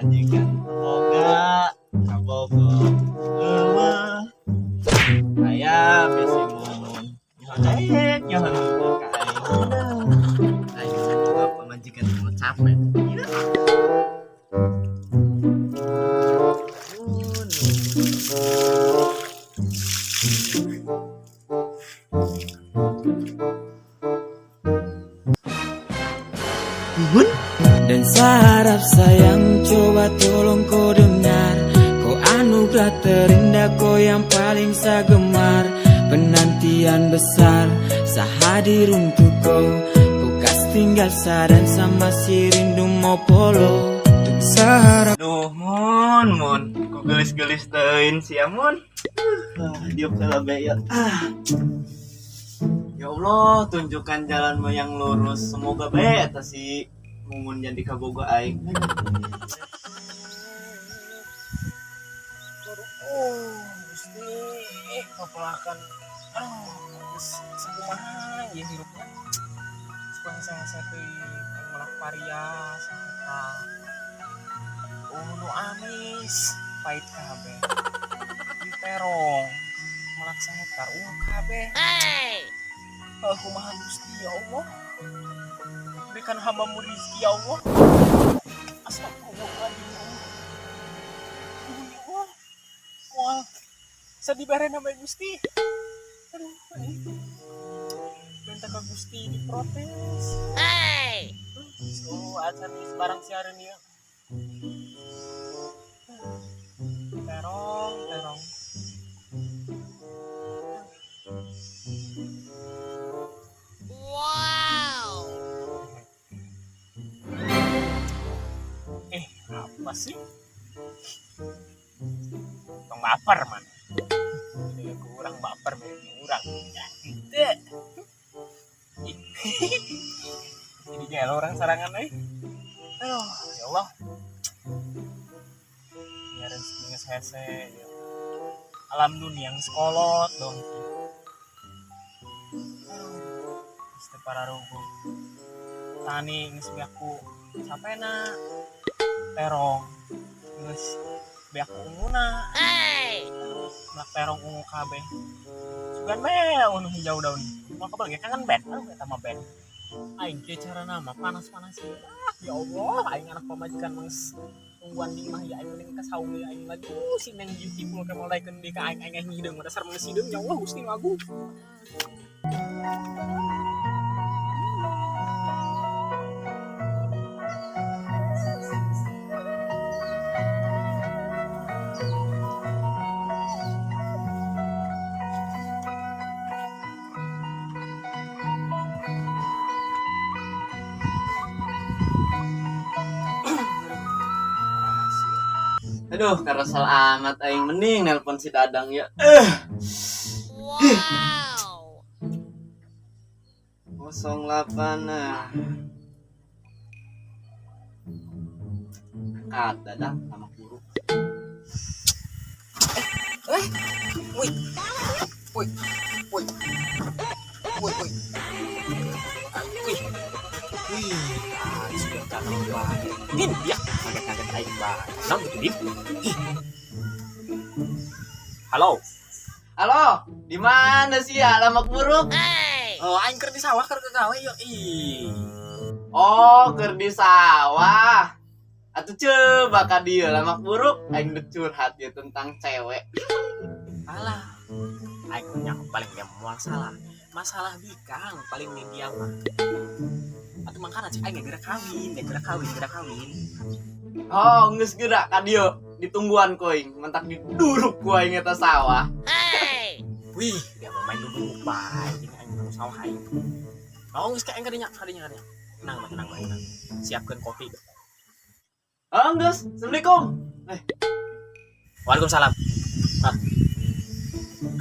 pamajikan boga kabogo eueuh aya bisi mun nyohon ka aing boga pamajikan nu capek Dan seharap sayang coba tolong kau dengar, kau anugerah terindah, kau yang paling saya gemar. Penantian besar sehadir untuk kau, kau kas tinggal sadan sama si rindu mau polo. Dan seharap mun ku gelis-gelis teuing sia mun diuk salabe ya ya Allah tunjukkan jalanmu yang lurus semoga bae eta si Mumun jadi kaboga aing. Gusti, kepelakan. Geus sakumaha ieu hirupna. Supaya saya aing melak parias eta. Nu amis, pait kabeh. Diterong melak sahektar kabeh. Kumaha Gusti ya Allah. Berikan hamba-Mu rezeki ya Allah. Astagfirullahaladzim ya Allah. Ya Allah. Wah, sedih bare nama Gusti. Aduh, minta ke Gusti diprotes. So, acan barang siaran ya. Terong. Apa sih? Tong baper man. Ini kurang baper kurang. Ya, jadi gelo orang sarangan aduh, ya Allah. Ya rezekinya hese ya. Alam dunia yang sekolot dong. Gusti para rugo. Tani geus aku sapena terong geus beak unguna melak terong ungu kabeh sugan meh unu hijau daun mau kabel ge kangen band eta mah band aing teh cara nama panas-panas ya Allah aing anak pamajikan mangis tungguan di mah ya aing mending ka saung aing lagi si neng beautiful ke mulaikeun di ka aing hideung dasar mangis hideung ya Allah Gusti nu agung. Aduh, karesel amat aing mending nelpon si Dadang ya. Wow. 08 nah. Angkat Dadang sama guru. Sudah datang banget. Din, ya, kaget-kaget aing banget. Nang gitu, Din. Halo. Halo, di mana sih ya alamat buruk? Oh, aing keur di sawah keur gawe yo. Oh, keur di sawah. Atuh coba ka dieu lamak buruk aing dek curhat ya tentang cewek. Alah. Aing punya paling masalah. Masalah bikang paling media mah. Atuh mangkana cek aing geura kawin. Oh, geus geura ka dieu ditungguan koing mentak diduruk ku aing eta sawah. Wih, dia mau main duduk bae ini aing mau sawah aing. Oh, geus ka aing kadinya. Tenang. Siapkeun kopi. Oh, geus. Assalamualaikum. Waalaikumsalam.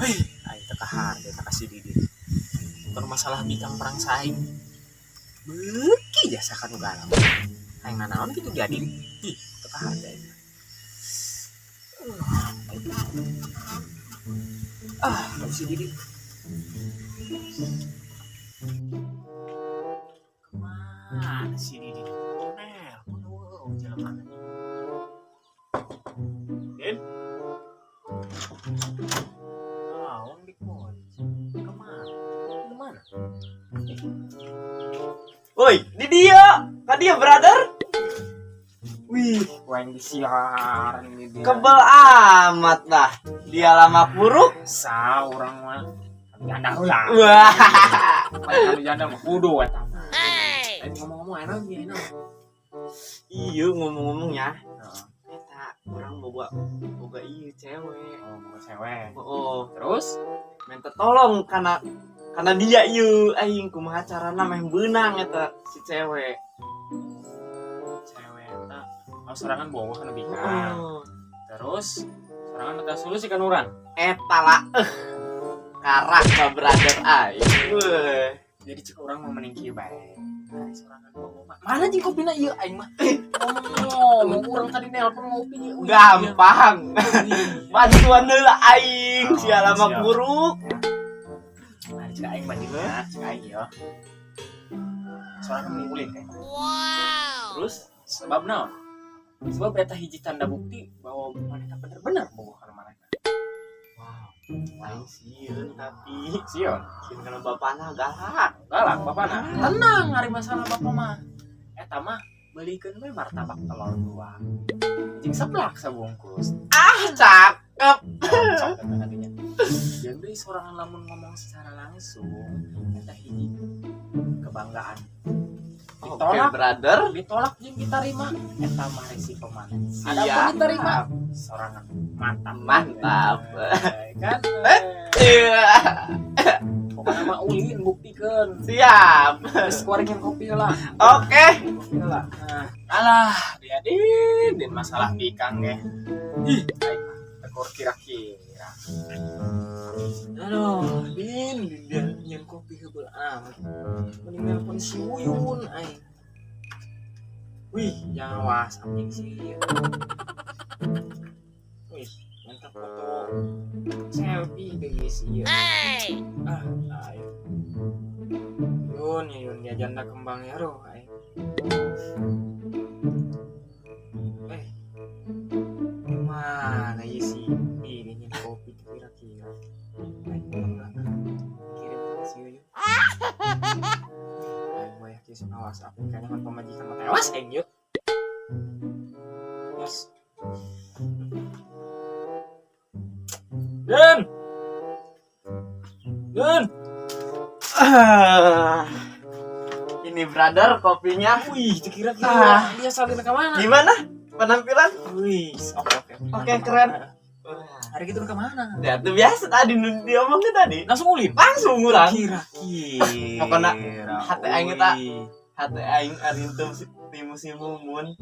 Hei, aing teu kahar teu kasih didi. Bukan masalah bikang perang saing. Beuki jasa kan galau. Aing nanaon kitu jadi. Ih, teu kahar aing. Kasih didi. Kemana si didi? Nelpon jelema. Woi, di dia. Kan dia brother. Wih, gua yang disiaran ini dia. Kebal amat dah. Dia lama buruk. Sa orang mah. Kami janda lah. Wah. Kami janda mah kudu eta mah. Ngomong-ngomong enak dia enak. Iya ngomong-ngomongnya. Heeh. Eta orang boga iya cewek. Oh, mau cewek. Oh, Terus minta tolong karena dia ieu aing kumaha carana meh beunang eta si cewek. cewek eta sorangan boga kana bika. Oh. Terus sorangan minta solusi kan urang. Eta lah karak ka brother aing. Weh. Jadi cek orang mau mending kieu bae. Sorangan boga. Mana jeung kopina ieu aing mah. Ngomong urang tadi nelpon ngopi ieu. Gampang. Bantuan heula aing Oh, si alamak siap. buruk. Nah, cek aing bandingna, cek aing ya. Sorangan mending ulin kan. Terus Sebab naon? Sebab eta hiji tanda bukti bahwa wanita bener-bener boga kana manehna. wow, aing sieun tapi Sion, sieun kana bapana galak. galak bapana. Tenang, hari masalah bapak mah. Eta mah beliikeun we martabak telur 2. Jeung seblak sabungkus. Cakep. Sok eta hadinya. Jeung deui sorangan lamun ngomong secara langsung, eta hiji kebanggaan. Oke, Ditolak, brother. ditolak jeung diterima, eta mah resiko mana. Ada Siap. pun diterima, sorangan mantap. Mantap. Kan? Iya. Pokoknya mah ulin buktikeun. Siap. Terus gorengin kopi lah. Oke. Kopi lah. Nah, alah, dia din masalah bikang ge. Ih, aing mah tekor kira-kira. Aduh, din nyen kopi heubeuh amat. Mending nelpon si Uyun aing. Wih, nyawas anjing sih. Wih, mantap foto selfie deui sih. Ah, ayo. Yun dia janda kembang ya roh aing. Mana ya sih ini nyen kopi tuh kira-kira. Aing enggak kirim ke si Uyun. Aing mah yakin sama WhatsApp kayaknya kan pemajikan mah tewas aing yuk. Yes. Dan Ini brother kopinya. wih, kira-kira dia salin ke mana? Gimana penampilan? Wih, oke. Oke, keren. Hari gitu ke mana? Ya tuh biasa tadi dia omongin tadi. Langsung ulin. Langsung ngurang. Kira-kira. Pokoknya hati aing eta. Hati aing ari timu si Mumun.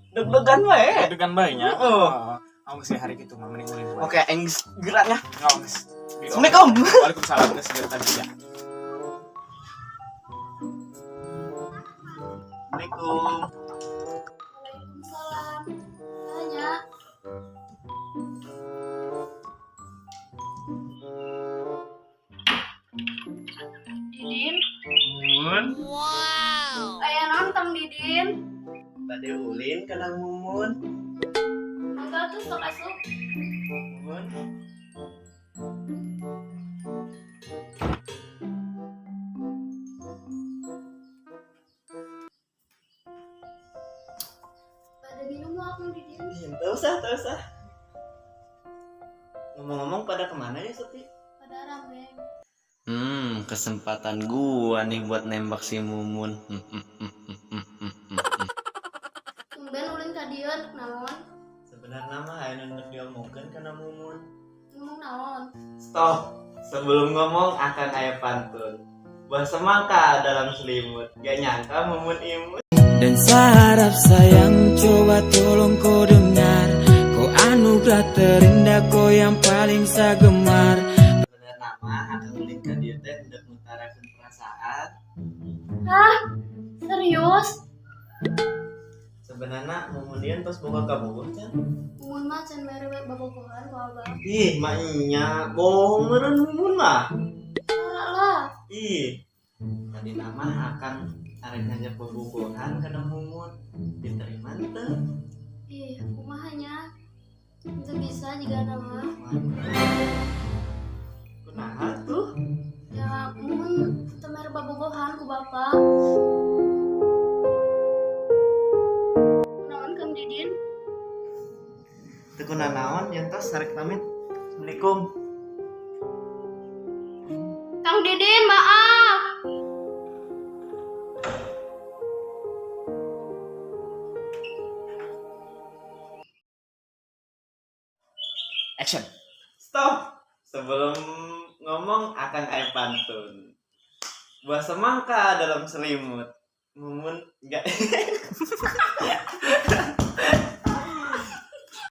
Deg-degan wae. Dengan baiknya. Oh. Aku sih hari gitu mah mending ulin. Oke, aing geraknya. Ngongs. Assalamualaikum. Waalaikumsalam ke segera tadi ya. Assalamualaikum. Waalaikumsalam. Tanya. Didin, Mumun. aya nonton Didin. Tadi ulin kana Mumun. Enggak tuh sok asup. Mumun. Pada minum mau aku Didin. Tak usah. Ngomong-ngomong pada kemana ya Suti? Pada rame. Kesempatan gua nih buat nembak si Mumun. Tumben ulin ka dieu naon? Sebenarnya mah aya nu diomongkeun kana Mumun. Ngomong naon? Stop. Sebelum ngomong akan aya pantun. Buah semangka dalam selimut. Gak nyangka Mumun imut. Dan seharap sayang coba tolong kau dengar. Kau anugerah terindah, kau yang paling saya gemar. Sebenarnya mah akan ulin ka dieu teh hendak ngutarakeun perasaan. Hah? Serius? Sebenarnya Mumun ieu tos boga kabogoh can. Mun mah can mere babogohan ku Abang. Ih, mah nya bohong meureun Mumun mah. Ora lah. Ih. Tadi nama akan arek ngajak bobogohan kana Mumun. Diterima teu? Ih, kumaha nya? Itu bisa jika nama. Kunaha tuh? Ya mun teu mere babogohan bapak. Naon Kang Didin? Teu naon yang tos sarek pamit. Assalamualaikum. Kang Didin, maaf. Action. Stop. Sebelum ngomong akan aya pantun. Buah semangka dalam selimut. Mumun enggak.